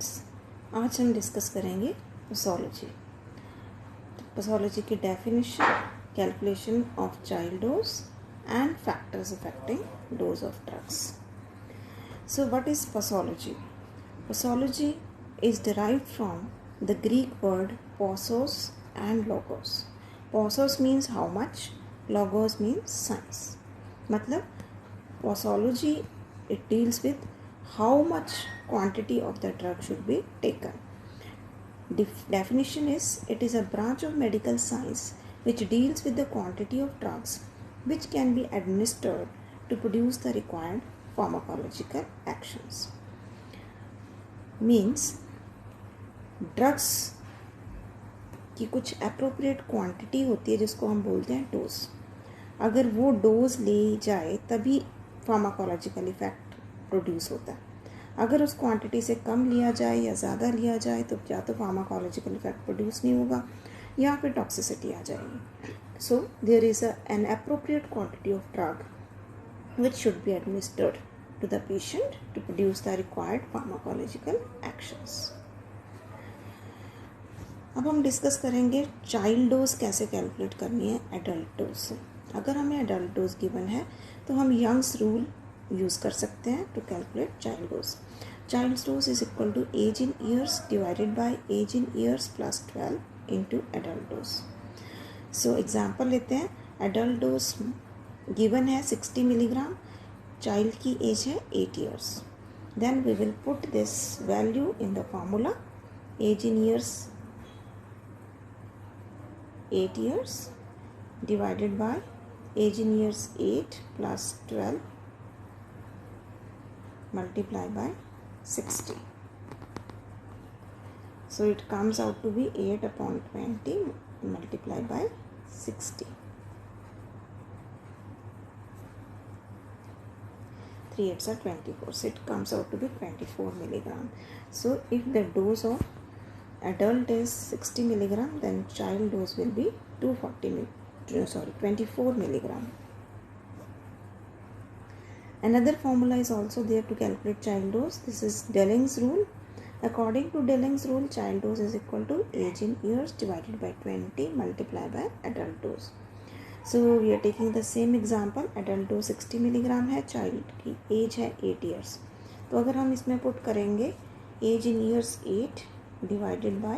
Students, आज हम discuss करेंगे पैथोलॉजी। पैथोलॉजी की definition, calculation of child dose and factors affecting dose of drugs. So what is pathology? Pathology is derived from the Greek word pausos and logos. Pausos means how much, logos means science. मतलब pathology, it deals with how much quantity of the drug should be taken. Definition is, it is a branch of medical science which deals with the quantity of drugs which can be administered to produce the required pharmacological actions. Means drugs की कुछ appropriate quantity होती है जिसको हम बोलते हैं dose. अगर वो डोज ली जाए तभी फार्माकोलॉजिकल इफेक्ट प्रोड्यूस होता है। अगर उस क्वांटिटी से कम लिया जाए या ज़्यादा लिया जाए तो या तो फार्माकोलॉजिकल इफेक्ट प्रोड्यूस नहीं होगा या फिर टॉक्सिसिटी आ जाएगी। So there is an appropriate quantity of drug which should be administered to the patient to produce the required pharmacological actions. अब हम डिस्कस करेंगे चाइल्ड डोज कैसे कैलकुलेट करनी है एडल्ट डोज से। अगर हमें एडल्ट डोज गिवन है तो हम यंग्स रूल यूज़ कर सकते हैं to calculate child dose. Child dose is equal to age in years divided by age in years plus 12 into adult dose. So example लेते हैं। एडल्ट डोज गिवन है 60 milligram, child की age है 8 years. Then we will put this value in the formula. Age in years 8 years divided by age in years 8 plus 12 multiply by 60. So it comes out to be 8 upon 20 multiplied by 60. 3 8s are 24. So it comes out to be 24 milligram. So if the dose of adult is 60 milligram, then child dose will be 24 milligram. Another formula is also there to calculate child dose. This is Delling's rule. According to Delling's rule, child dose is equal to age in years divided by 20 multiplied by adult dose. So we are taking the same example. Adult dose 60 milligram है, child की age है 8 years. तो अगर हम इसमें put करेंगे age in years 8 divided by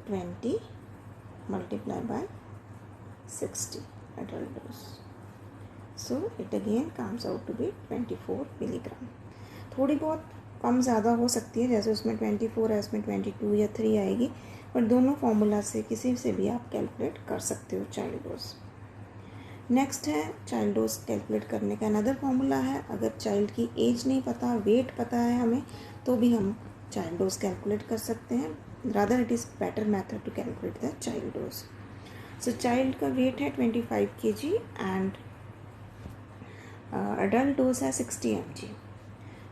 20 multiplied by 60 adult dose. So it again comes out to be 24 milligram. थोड़ी बहुत कम ज़्यादा हो सकती है, जैसे उसमें 24 है, इसमें 22 या 3 आएगी, पर दोनों फॉर्मूला से किसी से भी आप कैलकुलेट कर सकते हो चाइल्ड डोज। नेक्स्ट है चाइल्ड डोज कैलकुलेट करने का अनदर फॉर्मूला है। अगर चाइल्ड की एज नहीं पता, वेट पता है हमें, तो भी हम चाइल्ड डोज कैलकुलेट कर सकते हैं। Rather it is better method to calculate the child dose. So child का वेट है 25 kg एंड अडल्ट डोज है 60 mg।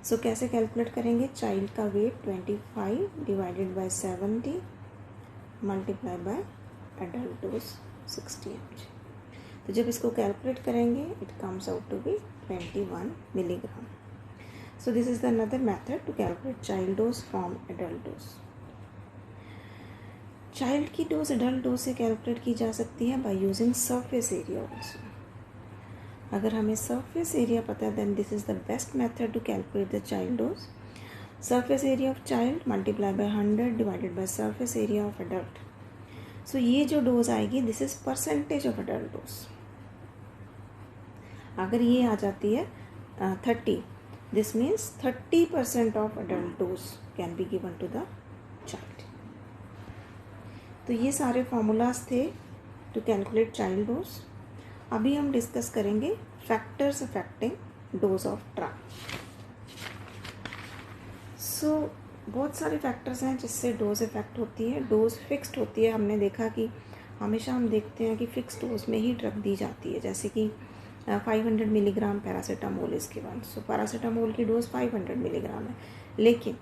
सो कैसे कैलकुलेट करेंगे? चाइल्ड का weight 25 divided by 70 multiply by adult dose 60 mg। तो जब इसको कैलकुलेट करेंगे it comes out to be 21 milligram. So this is the another method to calculate child dose from adult dose. Child की dose adult dose से calculate की जा सकती है by using surface area also. अगर हमें surface area पता है then this is the best method to calculate the child dose. Surface area of child multiply by 100 divided by surface area of adult. So ये जो dose आएगी this is percentage of adult dose. अगर ये आ जाती है 30, this means 30% of adult dose can be given to the child. तो ये सारे फॉर्मूलाज थे टू कैलकुलेट चाइल्ड डोज। अभी हम डिस्कस करेंगे factors affecting dose of drug. So बहुत सारे फैक्टर्स हैं जिससे डोज इफेक्ट होती है। डोज फिक्स्ड होती है। हमने देखा कि हमेशा हम देखते हैं कि फिक्स्ड डोज में ही ड्रग दी जाती है, जैसे कि 500 milligram paracetamol is given. So paracetamol की डोज 500 मिलीग्राम है, लेकिन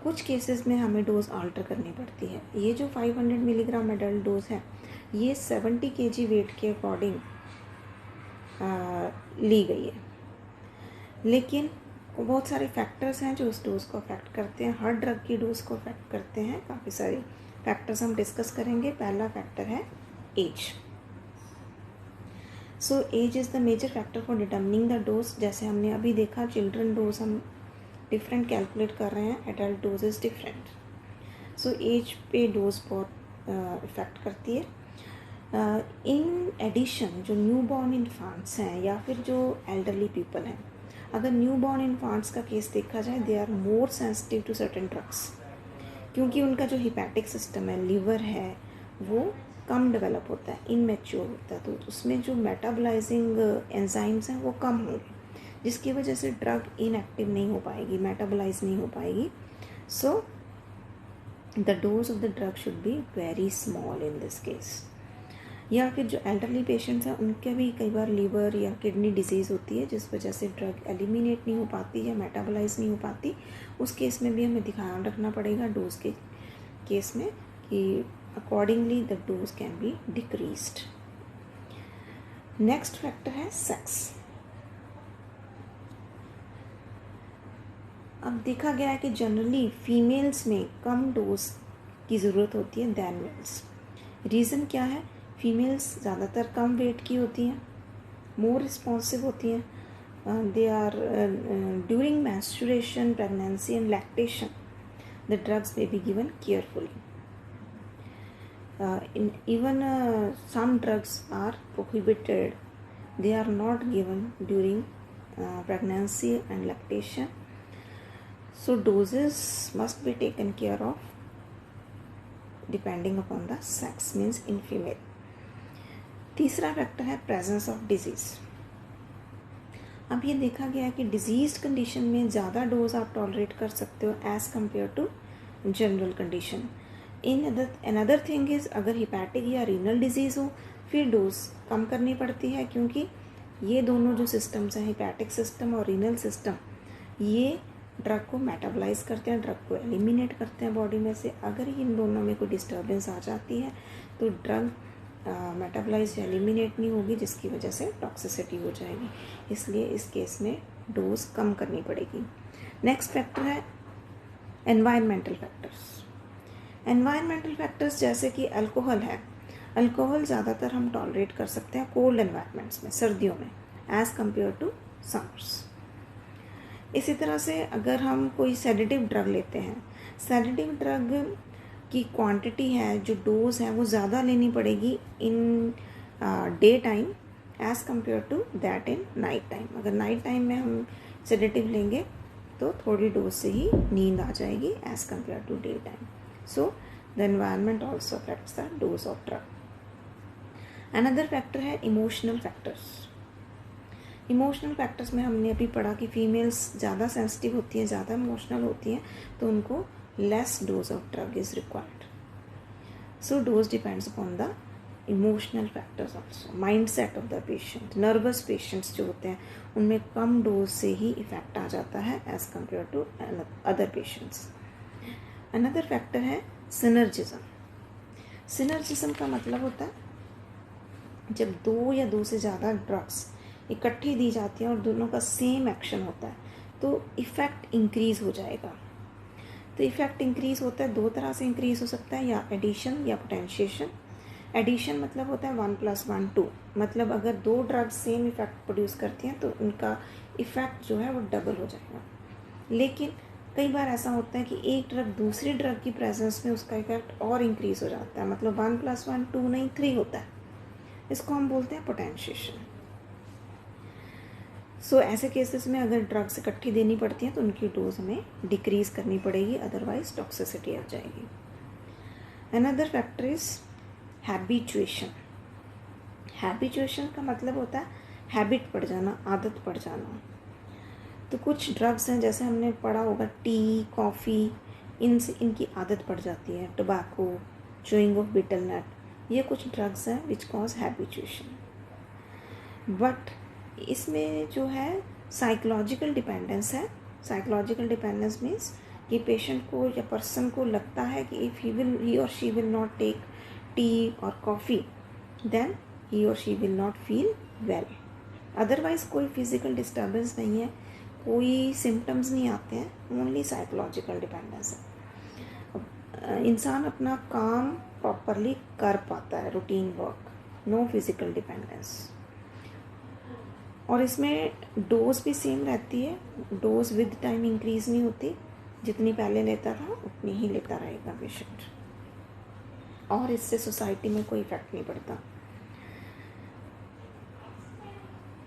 कुछ केसेस में हमें डोज अल्टर करनी पड़ती है। ये जो 500 मिलीग्राम एडल्ट डोज है ये 70 kg वेट के अकॉर्डिंग ली गई है, लेकिन बहुत सारे फैक्टर्स हैं जो उस डोज को अफेक्ट करते हैं, हर ड्रग की डोज को अफेक्ट करते हैं। काफ़ी सारे फैक्टर्स हम डिस्कस करेंगे। पहला फैक्टर है age. So age is the major factor for determining the dose. जैसे हमने अभी देखा, चिल्ड्रन डोज हम डिफरेंट कैलकुलेट कर रहे हैं, adult dose is different. So age पे डोज बहुत इफ़ेक्ट करती है। इन एडिशन जो न्यू बॉर्न इन्फांट्स हैं या फिर जो एल्डरली पीपल हैं, अगर न्यू बॉर्न इन्फांट्स का केस देखा जाए, they are more sensitive to certain drugs, क्योंकि उनका जो हिपैटिक सिस्टम है, लीवर है, वो कम डेवलप होता है, इनमेच्योर होता है, तो उसमें जो मेटाबलाइजिंग एंजाइम्स हैं वो कम होंगे, जिसकी वजह से ड्रग इनएक्टिव नहीं हो पाएगी, मेटाबलाइज नहीं हो पाएगी। So the dose of the drug should be very small in this case. या फिर जो एल्डरली पेशेंट्स हैं, उनके भी कई बार लीवर या किडनी डिजीज़ होती है, जिस वजह से ड्रग एलिमिनेट नहीं हो पाती या मेटाबलाइज नहीं हो पाती। उस केस में भी हमें ध्यान रखना पड़ेगा डोज के केस में कि accordingly the dose can be decreased. Next factor है सेक्स। अब देखा गया है कि जनरली फीमेल्स में कम डोज की ज़रूरत होती है दैन मेल्स। रीज़न क्या है? फीमेल्स ज़्यादातर कम वेट की होती हैं, मोर रिस्पॉन्सिव होती हैं, they are during menstruation, pregnancy and lactation the drugs may be given carefully. Even some drugs are prohibited, they are not given during pregnancy and lactation, so doses must be taken care of depending upon the sex, means in female. तीसरा factor है presence of disease. अब ये देखा गया है कि disease condition में ज़्यादा डोज आप टॉलरेट कर सकते हो as compare to general condition. Another thing is, अगर हिपैटिक या रीनल डिजीज़ हो फिर डोज कम करनी पड़ती है, क्योंकि ये दोनों जो सिस्टम्स हैं, हिपैटिक सिस्टम और रीनल सिस्टम, ये ड्रग को मेटाबलाइज करते हैं, ड्रग को एलिमिनेट करते हैं बॉडी में से। अगर इन दोनों में कोई डिस्टर्बेंस आ जाती है तो ड्रग मेटाबलाइज एलिमिनेट नहीं होगी, जिसकी वजह से टॉक्सिसिटी हो जाएगी। इसलिए इस केस में डोज कम करनी पड़ेगी। नेक्स्ट फैक्टर है एनवायरमेंटल फैक्टर्स। एनवायरमेंटल फैक्टर्स जैसे कि अल्कोहल है, अल्कोहल ज़्यादातर हम टॉलरेट कर सकते हैं कोल्ड एनवायरनमेंट्स में, सर्दियों में, एज़ कम्पेयर टू समर्स। इसी तरह से अगर हम कोई सेडेटिव ड्रग लेते हैं, सेडेटिव ड्रग की क्वांटिटी है, जो डोज है, वो ज़्यादा लेनी पड़ेगी in day time as compare to that in night time. अगर नाइट टाइम में हम सेडेटिव लेंगे तो थोड़ी डोज से ही नींद आ जाएगी as compare to day time. So the environment also affects the dose of drug. Another factor है इमोशनल फैक्टर्स। इमोशनल फैक्टर्स में हमने अभी पढ़ा कि फीमेल्स ज़्यादा सेंसिटिव होती हैं, ज़्यादा इमोशनल होती हैं, तो उनको less dose of drug is required. So dose depends upon the emotional factors also, mindset of the patient. Nervous patients जो होते हैं उनमें कम डोज से ही इफेक्ट आ जाता है as compared to other patients. Another factor है synergism. Synergism का मतलब होता है जब दो या दो से ज़्यादा ड्रग्स इकट्ठी दी जाती हैं और दोनों का सेम एक्शन होता है तो इफ़ेक्ट इंक्रीज़ हो जाएगा। तो इफ़ेक्ट इंक्रीज़ होता है, दो तरह से इंक्रीज़ हो सकता है, या एडिशन या पोटेंशिएशन। एडिशन मतलब होता है 1 + 1 2, मतलब अगर दो ड्रग्स सेम इफ़ेक्ट प्रोड्यूस करती हैं तो उनका इफ़ेक्ट जो है वो डबल हो जाएगा। लेकिन कई बार ऐसा होता है कि एक ड्रग दूसरी ड्रग की प्रेजेंस में उसका इफ़ेक्ट और इंक्रीज़ हो जाता है, मतलब 1 + 1 2 नहीं 3 होता है। इसको हम बोलते हैं पोटेंशिएशन। सो ऐसे केसेस में अगर ड्रग्स इकट्ठी देनी पड़ती हैं तो उनकी डोज हमें डिक्रीज़ करनी पड़ेगी, अदरवाइज टॉक्सिसिटी आ जाएगी। Another factor is habituation. Habituation का मतलब होता है हैबिट पड़ जाना, आदत पड़ जाना। तो कुछ ड्रग्स हैं, जैसे हमने पढ़ा होगा टी, कॉफ़ी, इनसे इनकी आदत पड़ जाती है, tobacco, chewing of betel nut, ये कुछ ड्रग्स हैं विच कॉज हैबिचुएशन। बट इसमें जो है साइकोलॉजिकल डिपेंडेंस है। साइकोलॉजिकल डिपेंडेंस मीन्स कि पेशेंट को या पर्सन को लगता है कि if he or she will not take tea or coffee then he or she will not feel well. Otherwise कोई फिज़िकल डिस्टर्बेंस नहीं है, कोई सिम्टम्स नहीं आते हैं, ओनली साइकोलॉजिकल डिपेंडेंस है। इंसान अपना काम प्रॉपरली कर पाता है, routine work, no physical dependence. और इसमें डोज भी सेम रहती है, डोज विद टाइम इंक्रीज नहीं होती, जितनी पहले लेता था उतनी ही लेता रहेगा पेशेंट, और इससे सोसाइटी में कोई इफेक्ट नहीं पड़ता।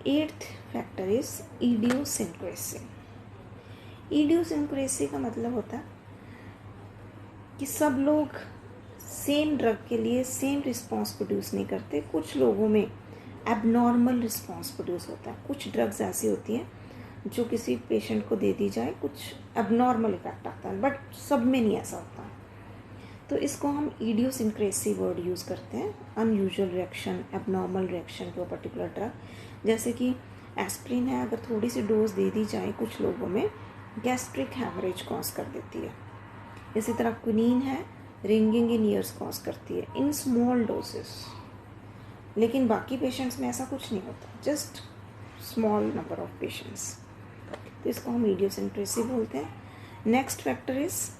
8th factor is idiosyncrasy. Idiosyncrasy का मतलब होता है कि सब लोग सेम ड्रग के लिए सेम रिस्पॉन्स प्रोड्यूस नहीं करते, कुछ लोगों में एबनॉर्मल रिस्पॉन्स प्रोड्यूस होता है। कुछ ड्रग्स ऐसी होती हैं जो किसी पेशेंट को दे दी जाए कुछ एबनॉर्मल इफेक्ट आता है, बट सब में नहीं ऐसा होता। तो इसको हम इडियोसिंक्रेसी वर्ड यूज़ करते हैं, unusual reaction, abnormal reaction to a particular drug. जैसे कि एस्प्रिन है, अगर थोड़ी सी डोज दे दी जाए कुछ लोगों में गैस्ट्रिक हैमरेज कॉज कर देती है। इसी तरह क्विनीन है, रिंगिंग इन ईयर्स कॉज करती है इन स्मॉल डोजेस, लेकिन बाकी पेशेंट्स में ऐसा कुछ नहीं होता, just small number of patients. तो इसको हम इडियोसिंक्रेसी बोलते हैं। Next factor is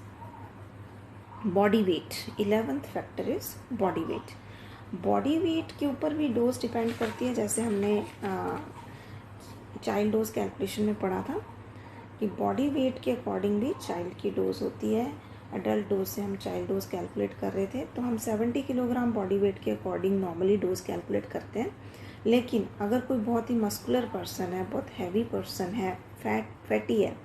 body weight. 11th factor is body weight. Body weight के ऊपर भी डोज डिपेंड करती है। जैसे हमने चाइल्ड डोज कैलकुलेशन में पढ़ा था कि बॉडी वेट के अकॉर्डिंगली चाइल्ड की डोज होती है। एडल्ट डोज से हम चाइल्ड डोज कैलकुलेट कर रहे थे, तो हम 70 किलोग्राम बॉडी वेट के अकॉर्डिंग नॉर्मली डोज कैलकुलेट करते हैं। लेकिन अगर कोई बहुत ही मस्कुलर पर्सन है, बहुत हैवी पर्सन है, फैटी है,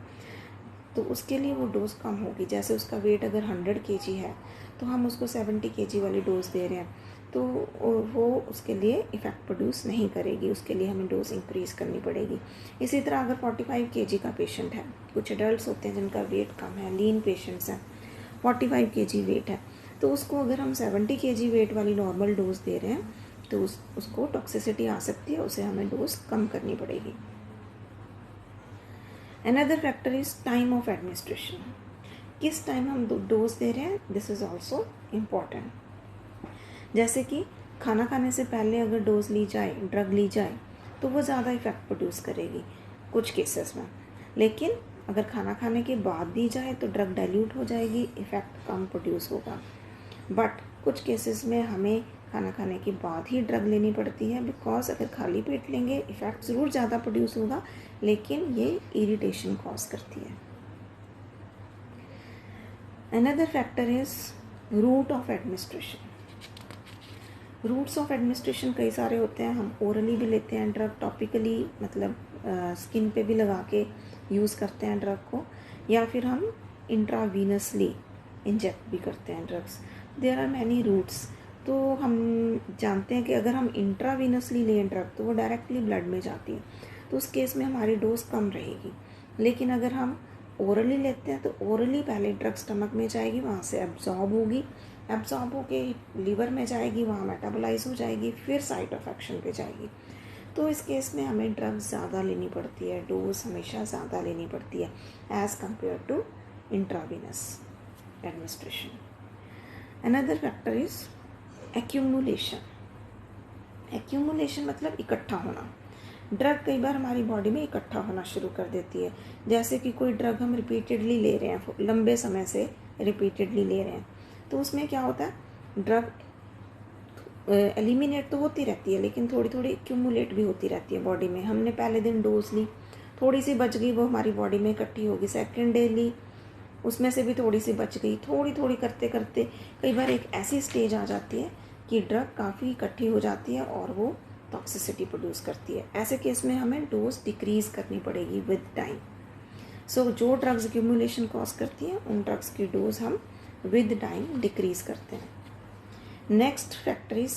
तो उसके लिए वो डोज कम होगी। जैसे उसका वेट अगर 100 kg है तो हम उसको 70 kg वाली डोज दे रहे हैं, तो वो उसके लिए इफ़ेक्ट प्रोड्यूस नहीं करेगी, उसके लिए हमें डोज इंक्रीज़ करनी पड़ेगी। इसी तरह अगर 45 kg का पेशेंट है, कुछ एडल्ट्स होते हैं जिनका वेट कम है, लीन पेशेंट्स हैं, 45 kg वेट है, तो उसको अगर हम 70 kg वेट वाली नॉर्मल डोज दे रहे हैं तो उसको टॉक्सिसिटी आ सकती है, उसे हमें डोज कम करनी पड़ेगी। Another factor is time of administration. किस टाइम हम डोज दे रहे हैं, दिस इज़ ऑल्सो इम्पॉर्टेंट। जैसे कि खाना खाने से पहले अगर डोज ली जाए, ड्रग ली जाए, तो वो ज़्यादा इफेक्ट प्रोड्यूस करेगी कुछ केसेस में। लेकिन अगर खाना खाने के बाद दी जाए तो ड्रग डाइल्यूट हो जाएगी, इफ़ेक्ट कम प्रोड्यूस होगा। बट कुछ केसेस में हमें खाना खाने के बाद ही ड्रग लेनी पड़ती है, बिकॉज अगर खाली पेट लेंगे इफ़ेक्ट ज़रूर ज़्यादा प्रोड्यूस होगा, लेकिन ये इरिटेशन कॉज करती है। Another factor is route of administration. Routes of administration कई सारे होते हैं। हम ओरली भी लेते हैं ड्रग, टॉपिकली मतलब स्किन पे भी लगा के यूज़ करते हैं ड्रग को, या फिर हम इंट्रावीनसली इंजेक्ट भी करते हैं drugs. There are many routes. तो हम जानते हैं कि अगर हम इंट्रावीनसली लें ड्रग तो वो डायरेक्टली ब्लड में जाती है, तो उस केस में हमारी डोज कम रहेगी। लेकिन अगर हम ओरली लेते हैं तो ओरली पहले ड्रग स्टमक में जाएगी, वहाँ से एब्जॉर्ब होगी, एब्जॉर्ब होके लीवर में जाएगी, वहाँ मेटाबोलाइज हो जाएगी, फिर साइट ऑफ एक्शन पे जाएगी। तो इस केस में हमें ड्रग ज़्यादा लेनी पड़ती है, डोज हमेशा ज़्यादा लेनी पड़ती है as compare to intravenous administration. Another factor is accumulation. Accumulation मतलब इकट्ठा होना। ड्रग कई बार हमारी बॉडी में इकट्ठा होना शुरू कर देती है। जैसे कि कोई ड्रग हम रिपीटेडली ले रहे हैं, लंबे समय से रिपीटेडली ले रहे हैं, तो उसमें क्या होता है, ड्रग एलिमिनेट तो होती रहती है, लेकिन थोड़ी थोड़ी एक्यूमुलेट भी होती रहती है बॉडी में। हमने पहले दिन डोज ली, थोड़ी सी बच गई, वो हमारी बॉडी में इकट्ठी होगी। सेकेंड डे ली, उसमें से भी थोड़ी सी बच गई। थोड़ी थोड़ी करते करते कई बार एक ऐसी स्टेज आ जाती है कि ड्रग काफ़ी इकट्ठी हो जाती है और वो टॉक्सिसिटी प्रोड्यूस करती है। ऐसे केस में हमें डोज डिक्रीज़ करनी पड़ेगी विद टाइम। सो जो ड्रग्स एक्यूमुलेशन कॉज करती हैं उन ड्रग्स की डोज हम विद टाइम डिक्रीज़ करते हैं। Next factor is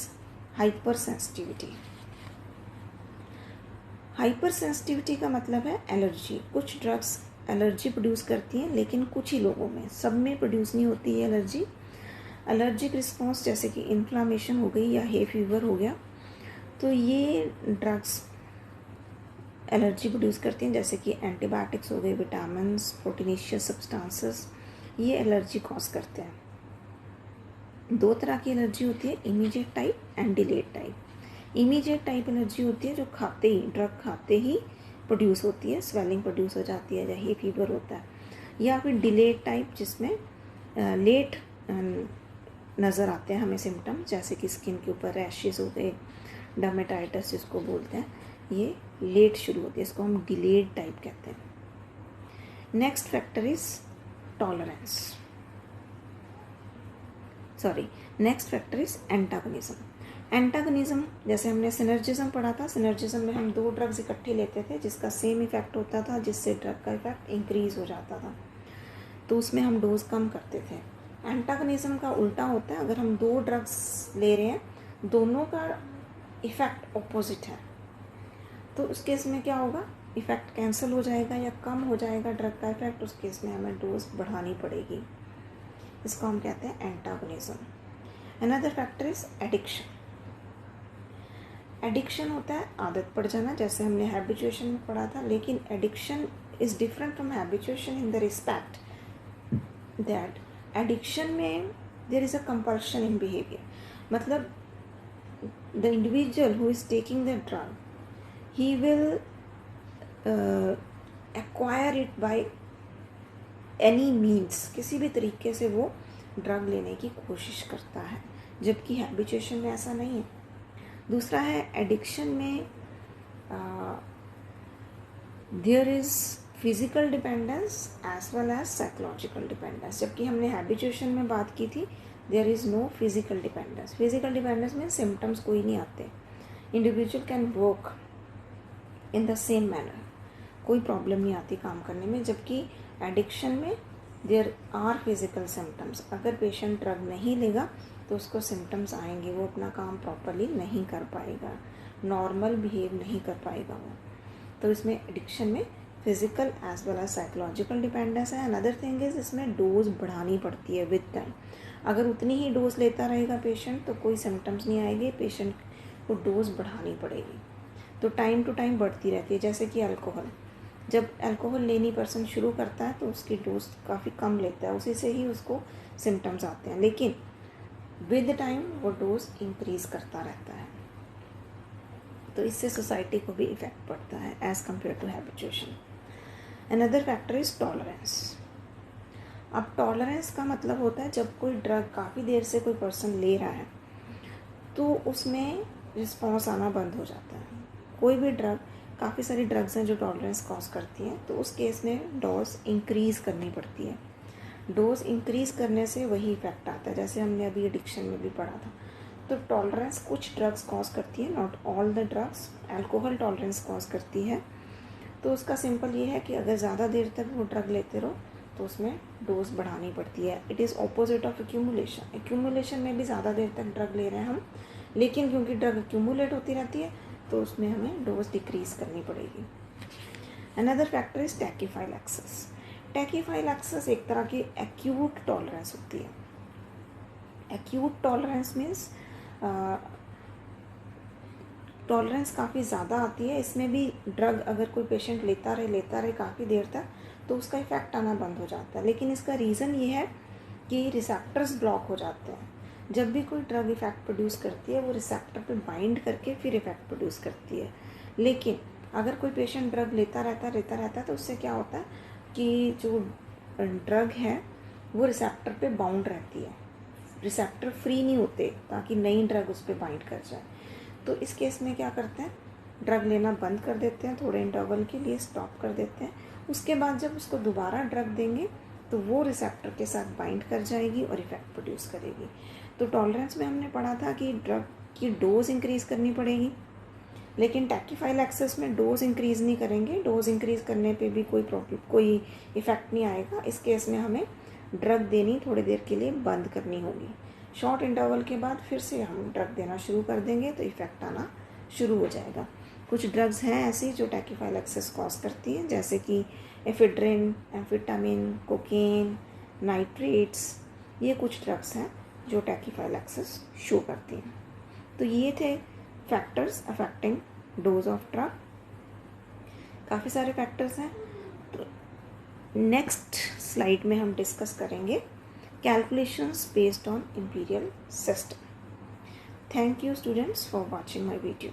hyper sensitivity. Hyper sensitivity का मतलब है एलर्जी। कुछ ड्रग्स एलर्जी प्रोड्यूस करती हैं, लेकिन कुछ ही लोगों में, सब में प्रोड्यूस नहीं होती है एलर्जी। एलर्जिक रिस्पॉन्स जैसे कि इन्फ्लामेशन हो गई या हे फीवर हो गया, तो ये ड्रग्स एलर्जी प्रोड्यूस करती हैं। जैसे कि एंटीबायोटिक्स हो गए, विटामिन्स, प्रोटीनेशियस सब्सटेंसेस, ये एलर्जी कॉज करते हैं। दो तरह की एलर्जी होती है, immediate type and delayed type. Immediate type allergy होती है जो खाते ही, ड्रग खाते ही प्रोड्यूस होती है, स्वेलिंग प्रोड्यूस हो जाती है, या ही फीवर होता है, या फिर डिलेड टाइप जिसमें लेट नज़र आते हैं हमें सिम्टम्स, जैसे कि स्किन के ऊपर रैशेस हो गए, डर्मेटाइटिस जिसको बोलते हैं, ये लेट शुरू होती है, इसको हम डिलेड टाइप कहते हैं। Next factor is tolerance, next factor is antagonism. Antagonism जैसे हमने सिनर्जिज्म पढ़ा था, सिनर्जिज्म में हम 2 ड्रग्स इकट्ठे लेते थे जिसका सेम इफेक्ट होता था, जिससे ड्रग का इफेक्ट इंक्रीज हो जाता था, तो उसमें हम डोज कम करते थे। एंटागोनिज्म का उल्टा होता है, अगर हम 2 ड्रग्स ले रहे हैं, दोनों का इफेक्ट ऑपोजिट है, तो उस केस में क्या होगा, इफेक्ट कैंसिल हो जाएगा या कम हो जाएगा ड्रग का इफेक्ट, उस केस में हमें डोज बढ़ानी पड़ेगी, इसको हम कहते हैं antagonism. Another factor is addiction. Addiction होता है आदत पड़ जाना, जैसे हमने हैबिचुएशन में पढ़ा था, लेकिन addiction is different from habituation in the respect that addiction में there is a compulsion in behaviour, मतलब the individual who is taking the drug he will acquire it by any means, किसी भी तरीके से वो ड्रग लेने की कोशिश करता है, जबकि हैबिचुएशन में ऐसा नहीं है। दूसरा है एडिक्शन में there is physical dependence as well as psychological dependence, जबकि हमने हैबिचुएशन में बात की थी there is no physical dependence. Physical dependence में सिम्टम्स कोई नहीं आते, individual can work in the same manner, कोई प्रॉब्लम नहीं आती काम करने में, जबकि एडिक्शन में देयर आर फिजिकल सिम्टम्स। अगर पेशेंट ड्रग नहीं लेगा तो उसको सिम्टम्स आएंगे, वो अपना काम प्रॉपरली नहीं कर पाएगा, नॉर्मल बिहेव नहीं कर पाएगा वो। तो इसमें एडिक्शन में physical as well as psychological dependence है। अनदर थिंग इज इसमें डोज बढ़ानी पड़ती है विद टाइम, अगर उतनी ही डोज लेता रहेगा पेशेंट तो कोई सिम्टम्स नहीं आएंगे, पेशेंट को डोज बढ़ानी पड़ेगी, तो टाइम टू टाइम बढ़ती रहती है। जैसे कि अल्कोहल, जब अल्कोहल लेनी पर्सन शुरू करता है तो उसकी डोज काफ़ी कम लेता है, उसी से ही उसको सिम्टम्स आते हैं, लेकिन विद टाइम वो डोज इंक्रीज करता रहता है, तो इससे सोसाइटी को भी इफेक्ट पड़ता है as compare to habituation. Another factor is tolerance. अब टॉलरेंस का मतलब होता है जब कोई ड्रग काफ़ी देर से कोई पर्सन ले रहा है तो उसमें रिस्पॉन्स आना बंद हो जाता है। कोई भी ड्रग, काफ़ी सारी ड्रग्स हैं जो टॉलरेंस कॉज करती हैं, तो उस केस में डोज इंक्रीज़ करनी पड़ती है। डोज इंक्रीज़ करने से वही इफेक्ट आता है, जैसे हमने अभी एडिक्शन में भी पढ़ा था। तो टॉलरेंस कुछ ड्रग्स कॉज करती है, not all the drugs. Alcohol tolerance cause करती है, तो उसका सिंपल ये है कि अगर ज़्यादा देर तक वो ड्रग लेते रहो तो उसमें डोज बढ़ानी पड़ती है। It is opposite of accumulation. Accumulation में भी ज़्यादा देर तक ड्रग ले रहे हैं हम, लेकिन क्योंकि ड्रग एक्यूमुलेट होती रहती है तो उसमें हमें डोज डिक्रीज़ करनी पड़ेगी। Another factor is टैकीफाइलैक्सिस। टैकीफाइलैक्सिस एक तरह की एक्यूट टॉलरेंस होती है। एक्यूट टॉलरेंस मीन्स टॉलरेंस काफ़ी ज़्यादा आती है, इसमें भी ड्रग अगर कोई पेशेंट लेता रहे काफ़ी देर तक तो उसका इफ़ेक्ट आना बंद हो जाता है, लेकिन इसका रीज़न ये है कि रिसेप्टर्स ब्लॉक हो जाते हैं। जब भी कोई ड्रग इफ़ेक्ट प्रोड्यूस करती है वो रिसेप्टर पे बाइंड करके फिर इफ़ेक्ट प्रोड्यूस करती है, लेकिन अगर कोई पेशेंट ड्रग लेता रहता है तो उससे क्या होता है कि जो ड्रग है वो रिसेप्टर पे बाउंड रहती है, रिसेप्टर फ्री नहीं होते ताकि नई ड्रग उस पर बाइंड कर जाए। तो इस केस में क्या करते हैं, ड्रग लेना बंद कर देते हैं, थोड़े इंटरवल के लिए स्टॉप कर देते हैं। उसके बाद जब उसको दोबारा ड्रग देंगे तो वो रिसेप्टर के साथ बाइंड कर जाएगी और इफ़ेक्ट प्रोड्यूस करेगी। तो टॉलरेंस में हमने पढ़ा था कि ड्रग की डोज इंक्रीज़ करनी पड़ेगी, लेकिन टैकीफाइलैक्सिस में डोज इंक्रीज़ नहीं करेंगे, डोज इंक्रीज़ करने पे भी कोई इफ़ेक्ट नहीं आएगा। इस केस में हमें ड्रग देनी थोड़ी देर के लिए बंद करनी होगी, शॉर्ट इंटरवल के बाद फिर से हम ड्रग देना शुरू कर देंगे तो इफ़ेक्ट आना शुरू हो जाएगा। कुछ ड्रग्स हैं ऐसी जो टैकीफाइलैक्सिस कॉज करती हैं, जैसे कि एफिड्रिन, एम्फेटामिन, कोकेन, नाइट्रेट्स, ये कुछ ड्रग्स हैं जो टैकीफाइलैक्सिस शो करती हैं। तो ये थे factors affecting dose of drug. काफ़ी सारे फैक्टर्स हैं, तो नेक्स्ट स्लाइड में हम डिस्कस करेंगे calculations based on imperial system. Thank you students for watching my video.